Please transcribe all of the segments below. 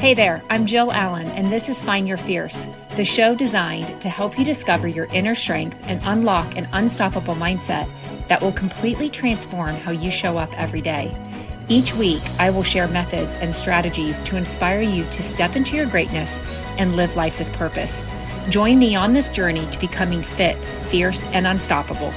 Hey there, I'm Jill Allen, and this is Find Your Fierce, the show designed to help you discover your inner strength and unlock an unstoppable mindset that will completely transform how you show up every day. Each week, I will share methods and strategies to inspire you to step into your greatness and live life with purpose. Join me on this journey to becoming fit, fierce, and unstoppable.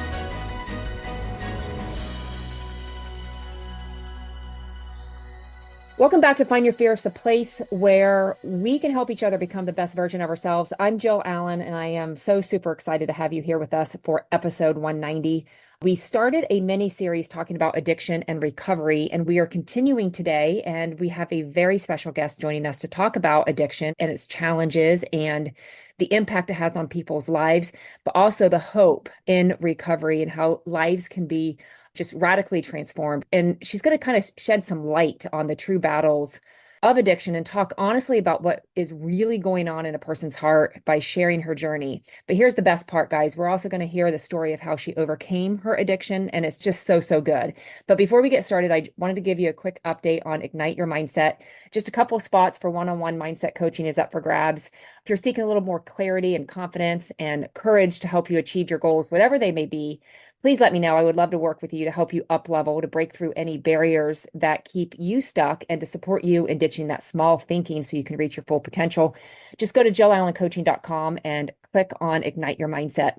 Welcome back to Find Your Fierce, the place where we can help each other become the best version of ourselves. I'm Jill Allen, and I am so super excited to have you here with us for episode 190. We started a mini series talking about addiction and recovery, and we are continuing today. And we have a very special guest joining us to talk about addiction and its challenges and the impact it has on people's lives, but also the hope in recovery and how lives can be just radically transformed. And she's going to kind of shed some light on the true battles of addiction and talk honestly about what is really going on in a person's heart by sharing her journey. But here's the best part, guys. We're also going to hear the story of how she overcame her addiction, and it's just so, so good. But before we get started, I wanted to give you a quick update on Ignite Your Mindset. Just a couple spots for one-on-one mindset coaching is up for grabs. If you're seeking a little more clarity and confidence and courage to help you achieve your goals, whatever they may be, please let me know. I would love to work with you to help you up level, to break through any barriers that keep you stuck, and to support you in ditching that small thinking so you can reach your full potential. Just go to jillallencoaching.com and click on Ignite Your Mindset.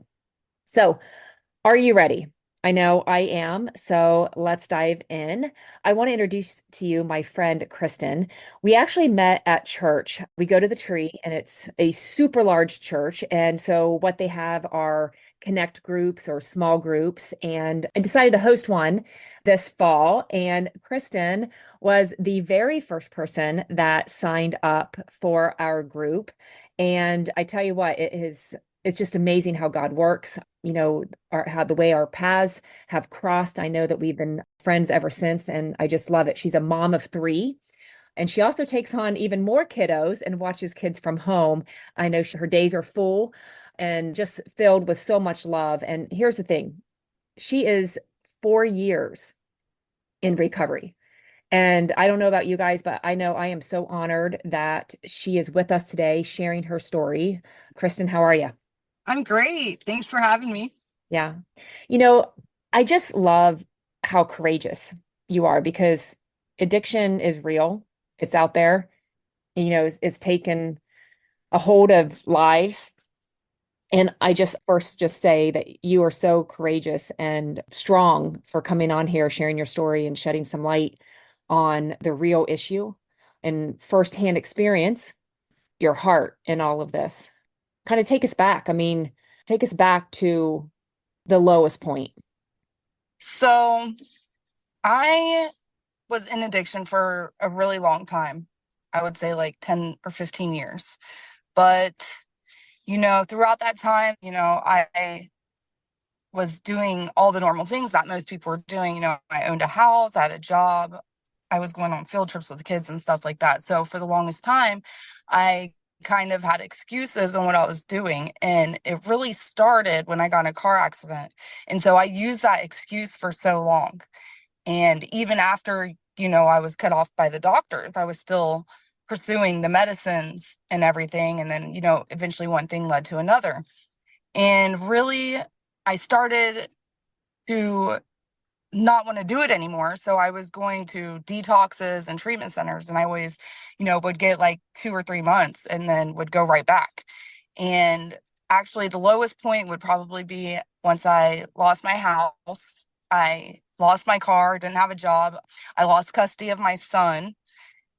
So, are you ready? I know I am. So let's dive in. I want to introduce to you my friend, Kristen. We actually met at church. We go to the tree, and it's a super large church. And so what they have are connect groups or small groups. And I decided to host one this fall. And Kristen was the very first person that signed up for our group. And I tell you what, it's just amazing how God works, how the way our paths have crossed. I know that we've been friends ever since, and I just love it. She's a mom of three, and she also takes on even more kiddos and watches kids from home. I know her days are full and just filled with so much love. And here's the thing. She is 4 years in recovery. And I don't know about you guys, but I know I am so honored that she is with us today, sharing her story. Kristen, how are you? I'm great. Thanks for having me. Yeah. You know, I just love how courageous you are, because addiction is real. It's out there. It's taken a hold of lives. And I just first just say that you are so courageous and strong for coming on here, sharing your story and shedding some light on the real issue and firsthand experience, your heart in all of this. Kind of take us back. I mean, take us back to the lowest point. So, I was in addiction for a really long time. I would say like 10 or 15 years. But, throughout that time, I was doing all the normal things that most people were doing. I owned a house, I had a job, I was going on field trips with the kids and stuff like that. So, for the longest time, I kind of had excuses on what I was doing. And it really started when I got in a car accident. And so I used that excuse for so long. And even after, I was cut off by the doctors, I was still pursuing the medicines and everything. And then, eventually one thing led to another. And really, I started to not want to do it anymore. So I was going to detoxes and treatment centers, and I always, would get like 2 or 3 months and then would go right back. And actually, the lowest point would probably be once I lost my house, I lost my car, didn't have a job, I lost custody of my son,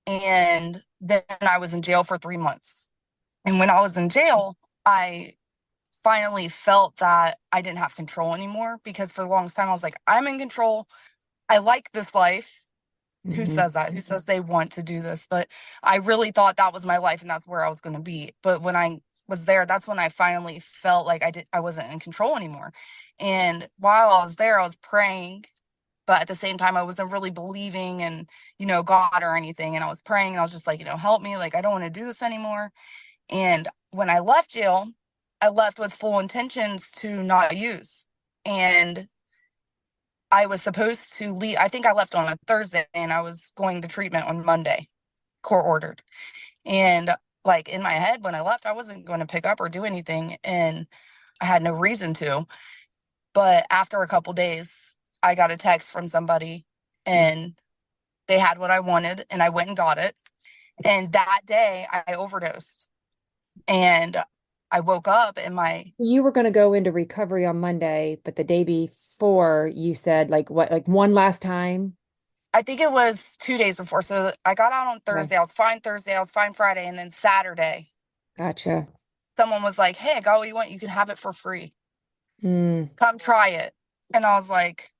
and then I was in jail for 3 months. And when I was in jail, I finally felt that I didn't have control anymore, because for the longest time I was like, I'm in control. I like this life. Who Mhm. says that? Who says they want to do this? But I really thought that was my life and that's where I was going to be. But when I was there, that's when I finally felt like I wasn't in control anymore. And while I was there, I was praying, but at the same time I wasn't really believing in, God or anything. And I was praying and I was just like, help me. Like, I don't want to do this anymore. And when I left jail, I left with full intentions to not use. And I was supposed to leave. I think I left on a Thursday and I was going to treatment on Monday, court ordered. And like in my head, when I left, I wasn't going to pick up or do anything. And I had no reason to. But after a couple days, I got a text from somebody and they had what I wanted and I went and got it. And that day I overdosed and I woke up and my, You were going to go into recovery on Monday, but the day before you said like what, like one last time? I think it was 2 days before. So I got out on Okay. Thursday. I was fine Thursday. I was fine Friday. And then Saturday, Gotcha. someone was like, hey, I got what you want. You can have it for free. Mm, Come try it. And I was like,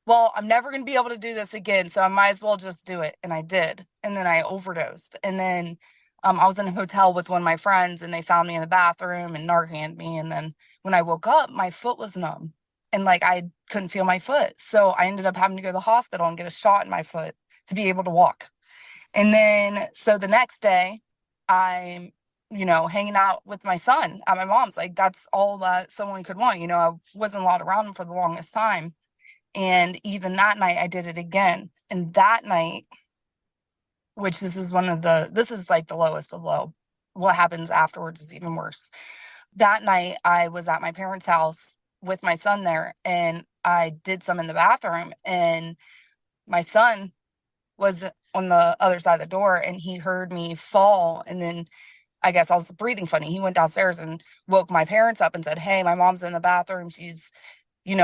well, I'm never going to be able to do this again. So I might as well just do it. And I did. And then I overdosed. And then I was in a hotel with one of my friends and they found me in the bathroom and Narcaned me. And then when I woke up, my foot was numb and like I couldn't feel my foot. So I ended up having to go to the hospital and get a shot in my foot to be able to walk. And then, so the next day, I'm, hanging out with my son at my mom's. Like, that's all that someone could want. I wasn't allowed around him for the longest time. And even that night, I did it again. And that night, which this is like the lowest of low. What happens afterwards is even worse. That night, I was at my parents' house with my son there, and I did some in the bathroom. And my son was on the other side of the door and he heard me fall. And then I guess I was breathing funny. He went downstairs and woke my parents up and said, hey, my mom's in the bathroom.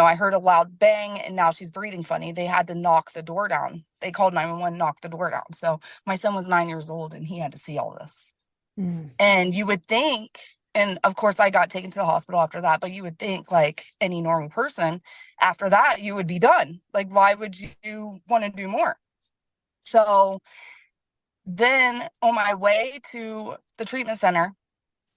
I heard a loud bang and now she's breathing funny. They had to knock the door down. They called 911, knocked the door down. So my son was 9 years old and he had to see all this. mm. And you would think, and of course I got taken to the hospital after that, but you would think like any normal person after that, you would be done. Like, why would you want to do more? So then on my way to the treatment center,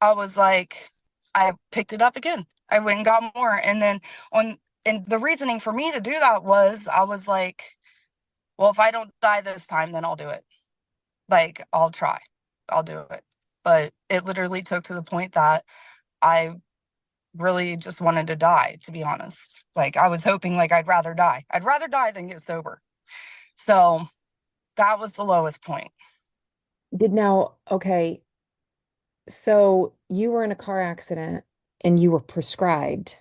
I was like, I picked it up again. I went and got more. And then and the reasoning for me to do that was I was like, well, if I don't die this time, then I'll do it. Like, I'll try. I'll do it. But it literally took to the point that I really just wanted to die, to be honest. Like, I was hoping like I'd rather die. I'd rather die than get sober. So that was the lowest point. Okay, so you were in a car accident and you were prescribed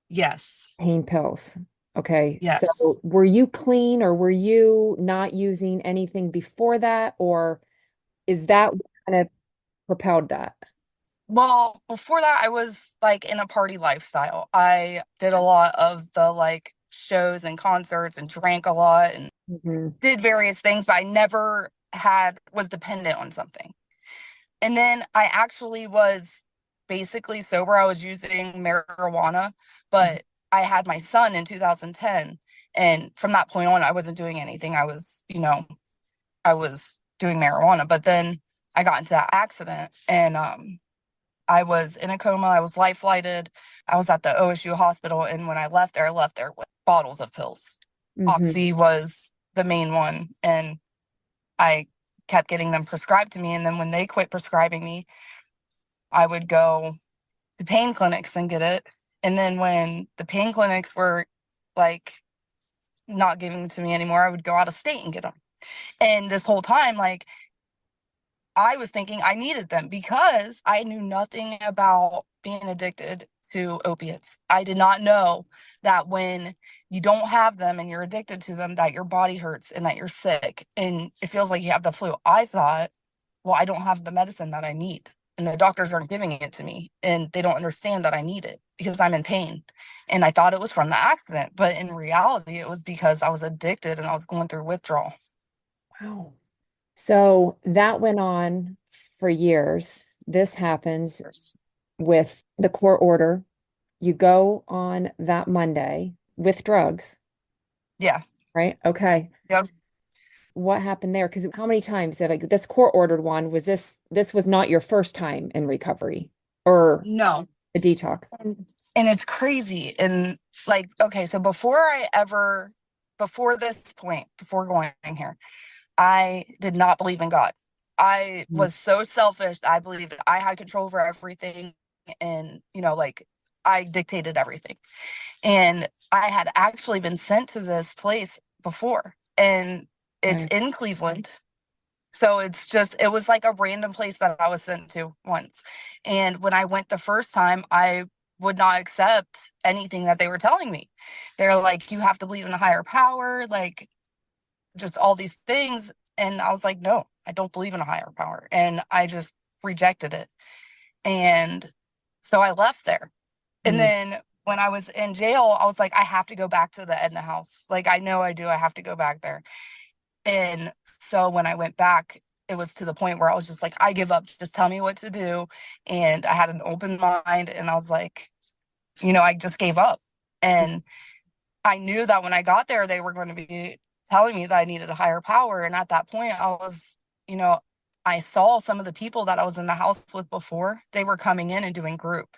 Yes. pain pills. Okay, so Yes. were you clean or were you not using anything before that, or is that what kind of propelled that? Well, before that, I was like in a party lifestyle. I did a lot of the like shows and concerts and drank a lot and Hmm. did various things, but I never was dependent on something. And then I actually was basically sober. I was using marijuana, but I had my son in 2010. And from that point on, I wasn't doing anything. I was doing marijuana, but then I got into that accident and I was in a coma. I was life flighted. I was at the OSU hospital. And when I left there with bottles of pills. Hmm. Oxy was the main one. And I kept getting them prescribed to me. And then when they quit prescribing me, I would go to pain clinics and get it. And then when the pain clinics were like not giving them to me anymore, I would go out of state and get them. And this whole time, like, I was thinking I needed them because I knew nothing about being addicted to opiates. I did not know that when you don't have them and you're addicted to them, that your body hurts and that you're sick and it feels like you have the flu. I thought, well, I don't have the medicine that I need. And the doctors aren't giving it to me. And they don't understand that I need it because I'm in pain. And I thought it was from the accident. But in reality, it was because I was addicted and I was going through withdrawal. Wow. So that went on for years. This happens with the court order. You go on that Monday with drugs, Yeah. right? Okay. Yep. What happened there? Because how many times have like this court ordered one this was not your first time in recovery or No. a detox? And it's crazy. And like, okay, so before this point, before going here, I did not believe in God. I Mm. was so selfish. I believed I had control over everything. And, like I dictated everything. And I had actually been sent to this place before. And it's Okay. in Cleveland. So it was like a random place that I was sent to once. And when I went the first time, I would not accept anything that they were telling me. They're like, you have to believe in a higher power, like just all these things. And I was like, no, I don't believe in a higher power. And I just rejected it. And so I left there. And Mm. then when I was in jail, I was like, I have to go back to the Edna house. Like, I know I do. I have to go back there. And so when I went back, it was to the point where I was just like, I give up. Just tell me what to do. And I had an open mind. And I was like, I just gave up. And I knew that when I got there, they were going to be telling me that I needed a higher power. And at that point, you know, I saw some of the people that I was in the house with before, they were coming in and doing group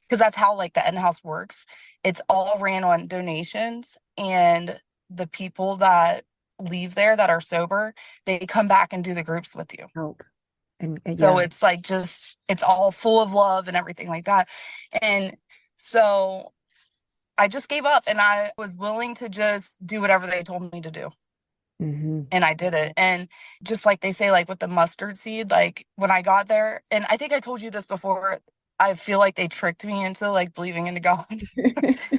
because that's how like the Eden House works. It's all ran on donations, and the people that leave there that are sober, they come back and do the groups with you. Help. And So yeah. it's like it's all full of love and everything like that. And so I just gave up and I was willing to just do whatever they told me to do. Hmm. And I did it. And just like they say, like with the mustard seed, like when I got there, and I think I told you this before, I feel like they tricked me into like believing into God.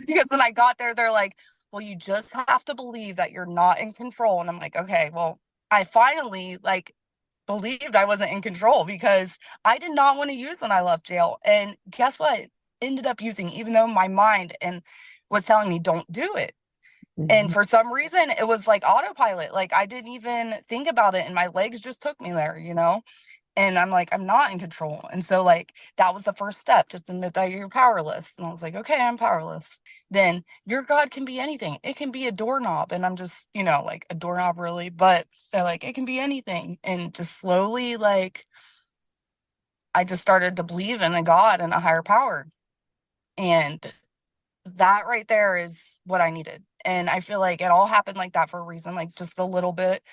Because when I got there, they're like, well, you just have to believe that you're not in control. And I'm like, okay, well, I finally like believed I wasn't in control because I did not want to use when I left jail. And guess what? Ended up using, even though my mind and was telling me don't do it. And Hmm. for some reason, it was like autopilot. Like I didn't even think about it, and my legs just took me there. And I'm like, I'm not in control. And so, like, that was the first step. Just admit that you're powerless. And I was like, okay, I'm powerless. Then your God can be anything. It can be a doorknob. And I'm just, like a doorknob, really. But they're like, it can be anything. And just slowly, like, I just started to believe in a God and a higher power. And that right there is what I needed. And I feel like it all happened like that for a reason, like just a little bit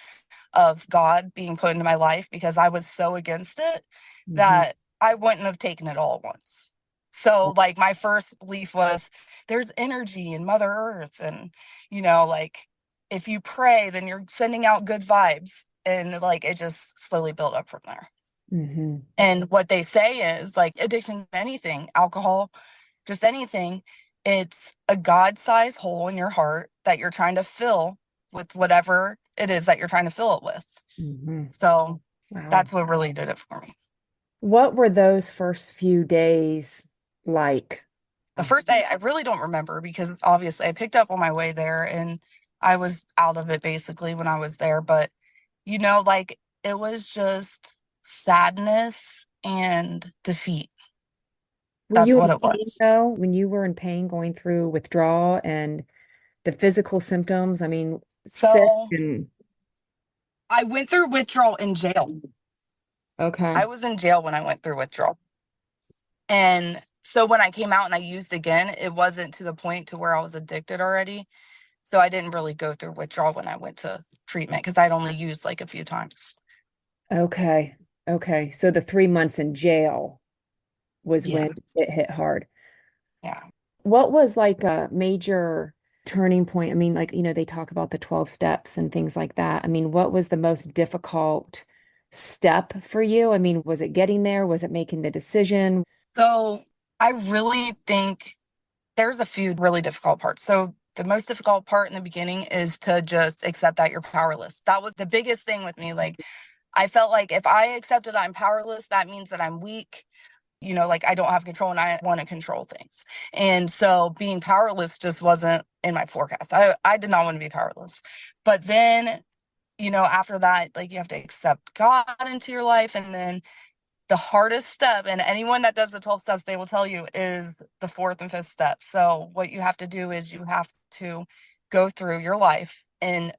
of God being put into my life because I was so against it Hmm. that I wouldn't have taken it all at once. So, like, my first belief was there's energy in Mother Earth. And, like, if you pray, then you're sending out good vibes. And, like, it just slowly built up from there. Hmm. And what they say is, like, addiction to anything, alcohol, just anything, it's a God-sized hole in your heart that you're trying to fill with whatever it is that you're trying to fill it with. Hmm. So Wow. that's what really did it for me. What were those first few days like? The first day, I really don't remember because obviously I picked up on my way there and I was out of it basically when I was there. But, like it was just sadness and defeat. Were That's you what in it pain was. though? When you were in pain going through withdrawal and the physical symptoms? I mean, sick So and I went through withdrawal in jail. okay. I was in jail when I went through withdrawal. And so when I came out and I used again, it wasn't to the point to where I was addicted already. So I didn't really go through withdrawal when I went to treatment because I'd only used like a few times. Okay. Okay. So the 3 months in jail was Yeah. when it hit hard. Yeah. What was like a major turning point? I mean, like, they talk about the 12 steps and things like that. I mean, what was the most difficult step for you? I mean, was it getting there? Was it making the decision? So I really think there's a few really difficult parts. So the most difficult part in the beginning is to just accept that you're powerless. That was the biggest thing with me. Like I felt like if I accepted I'm powerless, that means that I'm weak. Like I don't have control and I want to control things. And so being powerless just wasn't in my forecast. I did not want to be powerless. But then, after that, like you have to accept God into your life. And then the hardest step, and anyone that does the 12 steps, they will tell you, is the fourth and fifth step. So what you have to do is you have to go through your life and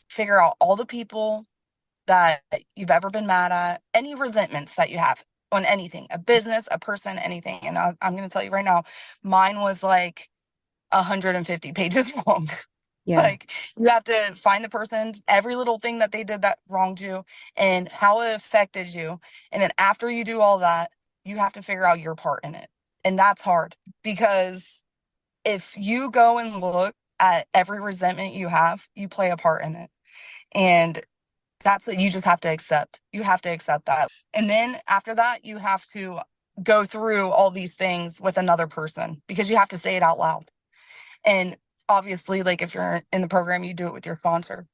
figure out all the people that you've ever been mad at, any resentments that you have on anything, a business, a person, anything. And I'm going to tell you right now, mine was like 150 pages long. Yeah. Like you have to find the person, every little thing that they did that wronged you and how it affected you. And then after you do all that, you have to figure out your part in it. And that's hard because if you go and look at every resentment you have, you play a part in it. And That's what you just have to accept. You have to accept that. And then after that, you have to go through all these things with another person because you have to say it out loud. And obviously, like if you're in the program, you do it with your sponsor.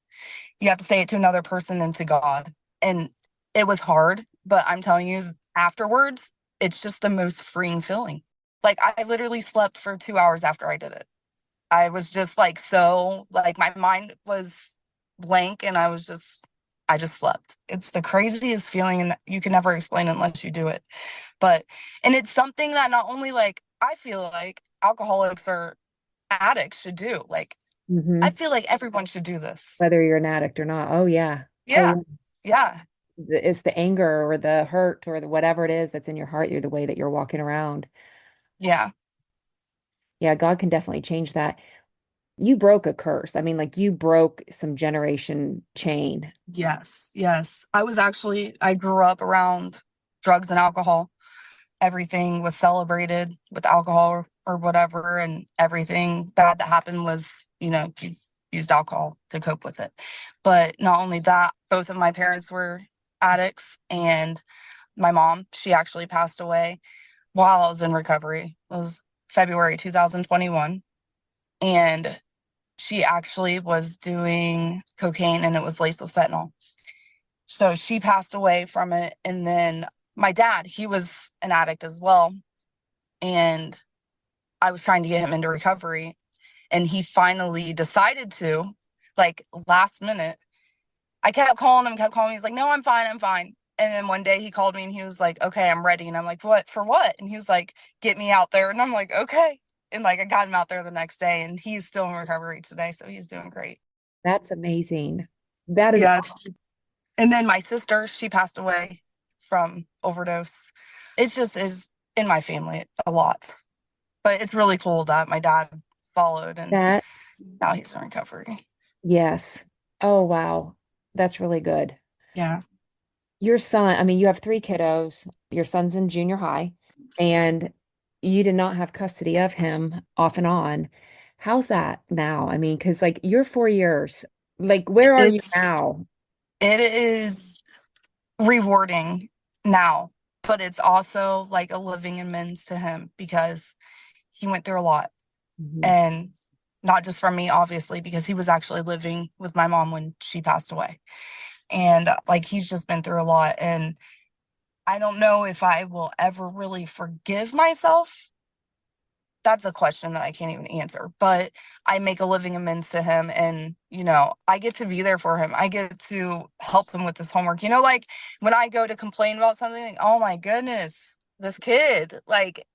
You have to say it to another person and to God. And it was hard, but I'm telling you, afterwards, it's just the most freeing feeling. Like I literally slept for 2 hours after I did it. I was just like so like my mind was blank and I just slept. It's the craziest feeling and you can never explain it unless you do it. But and it's something that not only like I feel like alcoholics or addicts should do. Like I Hmm. feel like everyone should do this. Whether you're an addict or not. Oh yeah. Oh Yeah. yeah. Yeah. It's the anger or the hurt or the whatever it is that's in your heart, you're the way that you're walking around. Yeah. Yeah, God can definitely change that. You broke a curse. I mean, like you broke some generation chain. Yes. Yes. I grew up around drugs and alcohol. Everything was celebrated with alcohol or whatever, and everything bad that happened was, you used alcohol to cope with it. But not only that, both of my parents were addicts, and my mom, she actually passed away while I was in recovery. It was February 2021, and she actually was doing cocaine and it was laced with fentanyl. So she passed away from it. And then my dad, he was an addict as well. And I was trying to get him into recovery. And he finally decided to, like last minute. I kept calling him, kept calling me. He's like, no, I'm fine, I'm fine. And then one day he called me and he was like, okay, I'm ready. And I'm like, what? For what? And he was like, get me out there. And I'm like, okay. And like I got him out there the next day and he's still in recovery today. So he's doing great. That's amazing. That is Yeah. And then my sister, she passed away from overdose. It's just is in my family a lot. But it's really cool that my dad followed and that. now he's in recovery. Yes. Oh, wow. That's really good. Yeah. Your son, I mean, you have three kiddos. Your son's in junior high, and you did not have custody of him off and on. How's that now? I mean, because like you're 4 years. Like, where are you It's now? it is rewarding now, but it's also like a living amends to him because he went through a lot. Mhm. And not just from me, obviously, because he was actually living with my mom when she passed away. And like he's just been through a lot. And I don't know if I will ever really forgive myself. That's a question that I can't even answer, but I make a living amends to him and, I get to be there for him. I get to help him with his homework. Like when I go to complain about something, like, oh my goodness, this kid, like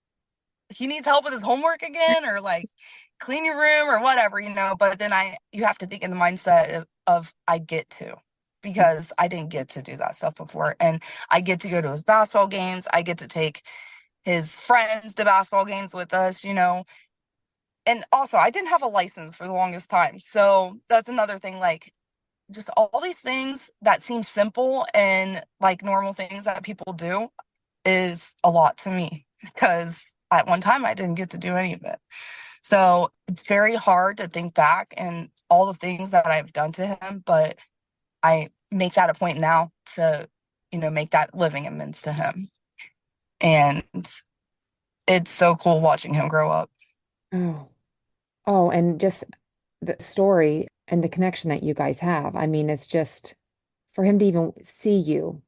he needs help with his homework again or like clean your room or whatever, but then you have to think in the mindset of I get to because I didn't get to do that stuff before. And I get to go to his basketball games. I get to take his friends to basketball games with us. And also, I didn't have a license for the longest time. So that's another thing. Like, just all these things that seem simple and like normal things that people do is a lot to me because at one time I didn't get to do any of it. So it's very hard to think back and all the things that I've done to him, but I make that a point now to, make that living amends to him. And it's so cool watching him grow up. Oh, oh, and just the story and the connection that you guys have. I mean, it's just for him to even see you,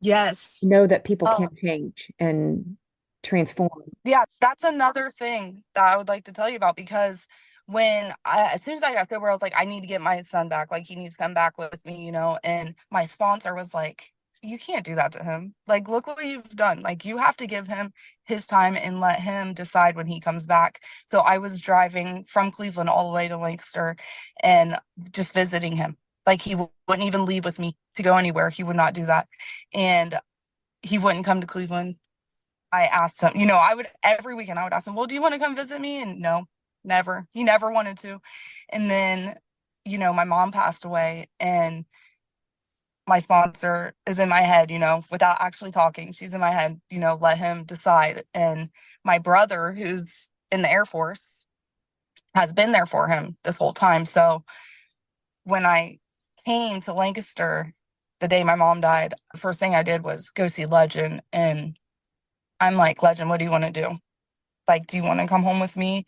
Yes. know that people Uh, can change and transform. yeah, that's another thing that I would like to tell you about because as soon as I got sober, I was like, I need to get my son back. Like, he needs to come back with me. And my sponsor was like, you can't do that to him. Like, look what you've done. Like, you have to give him his time and let him decide when he comes back. So I was driving from Cleveland all the way to Lancaster and just visiting him. Like, he wouldn't even leave with me to go anywhere. He would not do that. And he wouldn't come to Cleveland. I asked him, I would every weekend I would ask him, well, do you want to come visit me? And no, never. He never wanted to. And then, my mom passed away and my sponsor is in my head, without actually talking. She's in my head, let him decide. And my brother, who's in the Air Force, has been there for him this whole time. So when I came to Lancaster the day my mom died, the first thing I did was go see Legend. And I'm like, Legend, what do you want to do? Like, do you want to come home with me?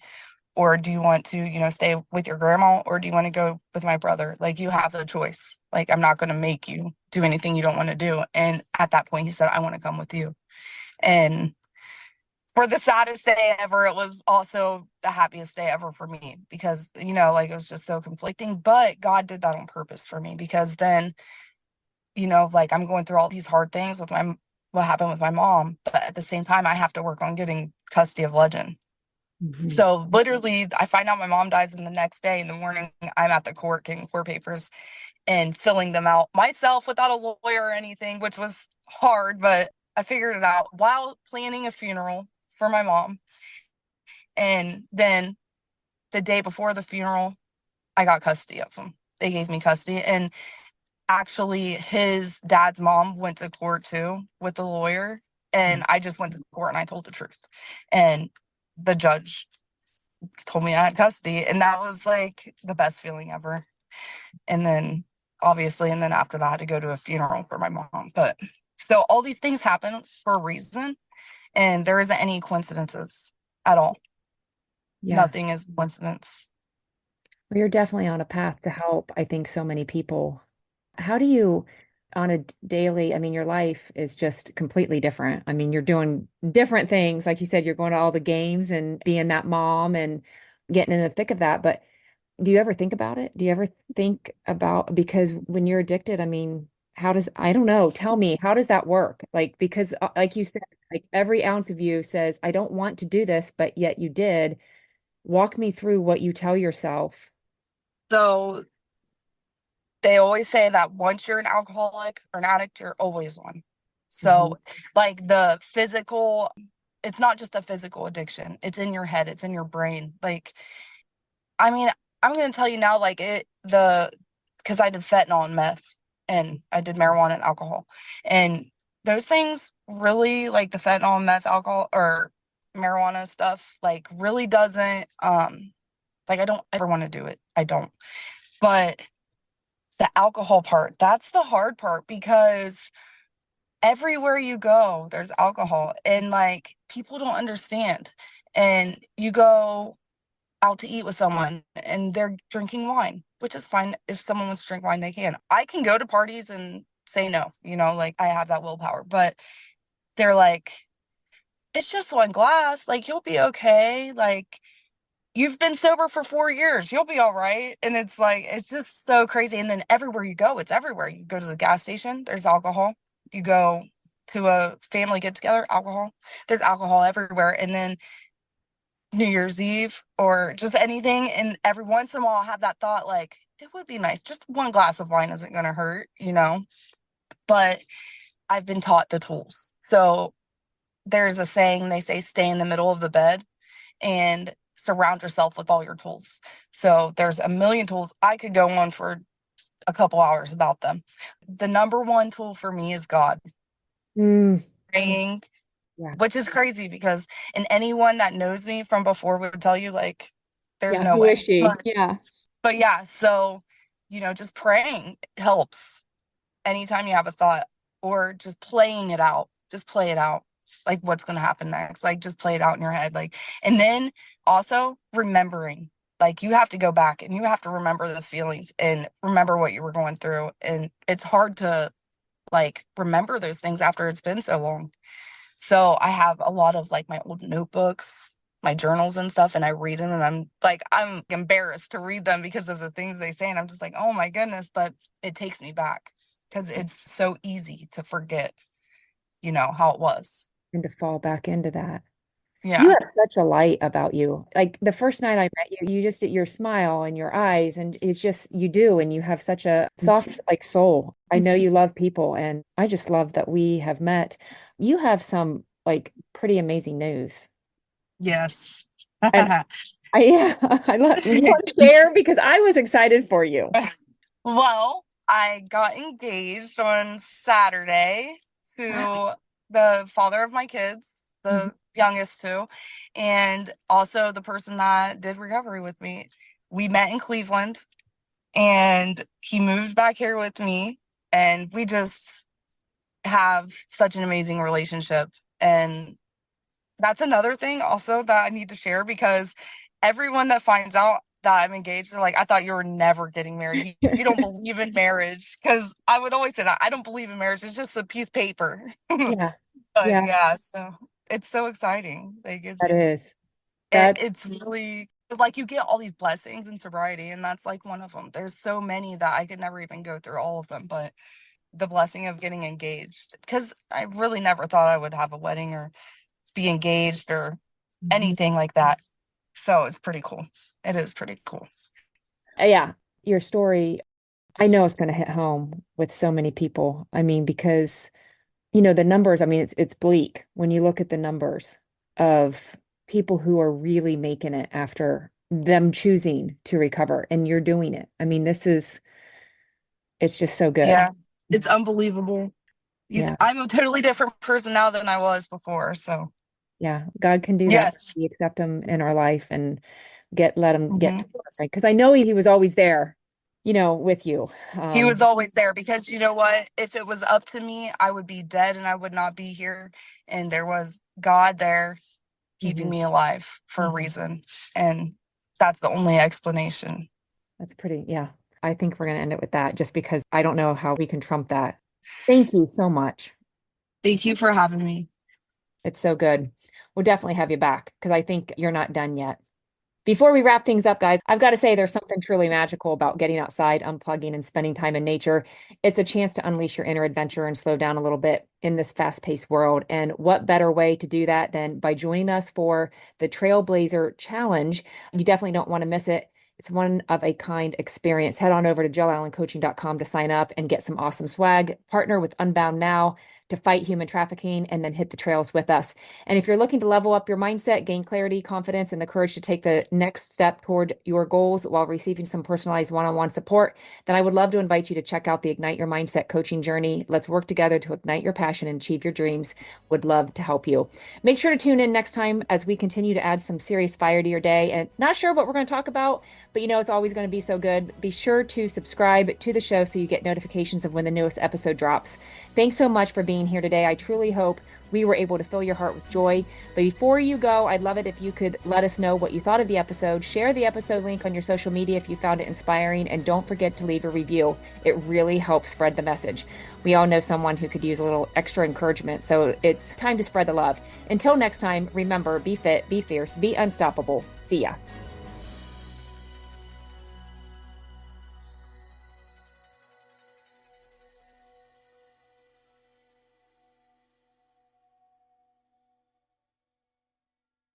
Or do you want to, stay with your grandma? Or do you want to go with my brother? Like, you have the choice. Like, I'm not going to make you do anything you don't want to do. And at that point, he said, I want to come with you. And for the saddest day ever, it was also the happiest day ever for me because, like it was just so conflicting. But God did that on purpose for me because then, like I'm going through all these hard things with what happened with my mom. But at the same time, I have to work on getting custody of Legend. Mhm. So literally, I find out my mom dies, and the next day in the morning, I'm at the court getting court papers and filling them out myself without a lawyer or anything, which was hard, but I figured it out while planning a funeral for my mom. And then the day before the funeral, I got custody of him. They gave me custody. And actually, his dad's mom went to court too with the lawyer. And I just went to court and I told the truth. And the judge told me I had custody. And that was like the best feeling ever. And then obviously, and then after that, I had to go to a funeral for my mom. But so all these things happen for a reason. And there isn't any coincidences at all. Yeah. Nothing is coincidence. Well, you're definitely on a path to help, I think, so many people. How do you, on a daily, I mean, your life is just completely different. I mean, you're doing different things. Like you said, you're going to all the games and being that mom and getting in the thick of that. But do you ever think about it? Do you ever think about, because when you're addicted, I mean, how does, I don't know, tell me, how does that work? Like, because like you said, like every ounce of you says, I don't want to do this, but yet you did. Walk me through what you tell yourself. So they always say that once you're an alcoholic or an addict, you're always one. Mhm. So, like the physical, it's not just a physical addiction, it's in your head, it's in your brain. Like, I mean, I'm going to tell you now, like, because I did fentanyl and meth and I did marijuana and alcohol. And those things really, like the fentanyl and meth, alcohol, or marijuana stuff, like, really doesn't, like, I don't ever want to do it. I don't. But the alcohol part, that's the hard part because everywhere you go, there's alcohol and like people don't understand. And you go out to eat with someone and they're drinking wine, which is fine. If someone wants to drink wine, they can. I can go to parties and say no, like I have that willpower, but they're like, it's just one glass. Like, you'll be okay. Like, you've been sober for 4 years. You'll be all right. And it's like, it's just so crazy. And then everywhere you go, it's everywhere. You go to the gas station, there's alcohol. You go to a family get together, alcohol. There's alcohol everywhere. And then New Year's Eve or just anything. And every once in a while, I'll have that thought like, it would be nice. Just one glass of wine isn't going to hurt. But I've been taught the tools. So there's a saying, they say, stay in the middle of the bed and surround yourself with all your tools. So there's a million tools. I could go on for a couple hours about them. The number one tool for me is God. Mm, Praying, yeah. which is crazy because and anyone that knows me from before would tell you like there's Yeah. no Who is way. she? But Yeah. yeah, so just praying helps anytime you have a thought or just playing it out. Just play it out. Like what's going to happen next. Like just play it out in your head. Like, and then also remembering, like you have to go back and you have to remember the feelings and remember what you were going through. And it's hard to like remember those things after it's been so long. So I have a lot of like my old notebooks, my journals and stuff, and I read them and I'm embarrassed to read them because of the things they say. And I'm just like, oh my goodness, but it takes me back because it's so easy to forget, how it was. And to fall back into that. You Yeah. have such a light about you. Like the first night I met you, you just your smile and your eyes, and it's just you do, and you have such a soft like soul. I know you love people, and I just love that we have met. You have some like pretty amazing news. Yes. And I yeah, I love you want to share because I was excited for you. Well, I got engaged on Saturday Wow. to the father of my kids, Mhm. the youngest two, and also the person that did recovery with me. We met in Cleveland And he moved back here with me, and we just have such an amazing relationship. And that's another thing also that I need to share, because everyone that finds out that I'm engaged, they're like, I thought you were never getting married. You don't believe in marriage. Because I would always say that I don't believe in marriage. It's just a piece of paper. Yeah. But Yeah, yeah, so it's so exciting. Like that is. That it's really like you get all these blessings in sobriety, and that's like one of them. There's so many that I could never even go through all of them, but the blessing of getting engaged, because I really never thought I would have a wedding or be engaged or Mhm. anything like that. So it's pretty cool. It is pretty cool. Yeah, your story, I know it's going to hit home with so many people. I mean, because the numbers, I mean, it's bleak when you look at the numbers of people who are really making it after them choosing to recover, and you're doing it. I mean, it's just so good. Yeah, it's unbelievable. Yeah. I'm a totally different person now than I was before. So Yeah. God can do that. yes. We accept him in our life and let him get to Hmm. us, right? Because I know he was always there, with you. He was always there, because you know what? If it was up to me, I would be dead and I would not be here. And there was God there keeping Mhm. me alive for a reason. And that's the only explanation. That's pretty, yeah. I think we're going to end it with that just because I don't know how we can trump that. Thank you so much. Thank you for having me. It's so good. We'll definitely have you back because I think you're not done yet. Before we wrap things up, guys, I've got to say there's something truly magical about getting outside, unplugging, and spending time in nature. It's a chance to unleash your inner adventure and slow down a little bit in this fast-paced world. And what better way to do that than by joining us for the Trailblazer Challenge? You definitely don't want to miss it. It's one of a kind experience. Head on over to JillAllenCoaching.com to sign up and get some awesome swag. Partner with Unbound now to fight human trafficking and then hit the trails with us. And if you're looking to level up your mindset, gain clarity, confidence, and the courage to take the next step toward your goals while receiving some personalized one-on-one support, then I would love to invite you to check out the Ignite Your Mindset coaching journey. Let's work together to ignite your passion and achieve your dreams. Would love to help you. Make sure to tune in next time as we continue to add some serious fire to your day. And not sure what we're going to talk about, but it's always going to be so good. Be sure to subscribe to the show so you get notifications of when the newest episode drops. Thanks so much for being here today. I truly hope we were able to fill your heart with joy. But before you go, I'd love it if you could let us know what you thought of the episode. Share the episode link on your social media if you found it inspiring, and don't forget to leave a review. It really helps spread the message. We all know someone who could use a little extra encouragement, so it's time to spread the love. Until next time, remember, be fit, be fierce, be unstoppable. See ya.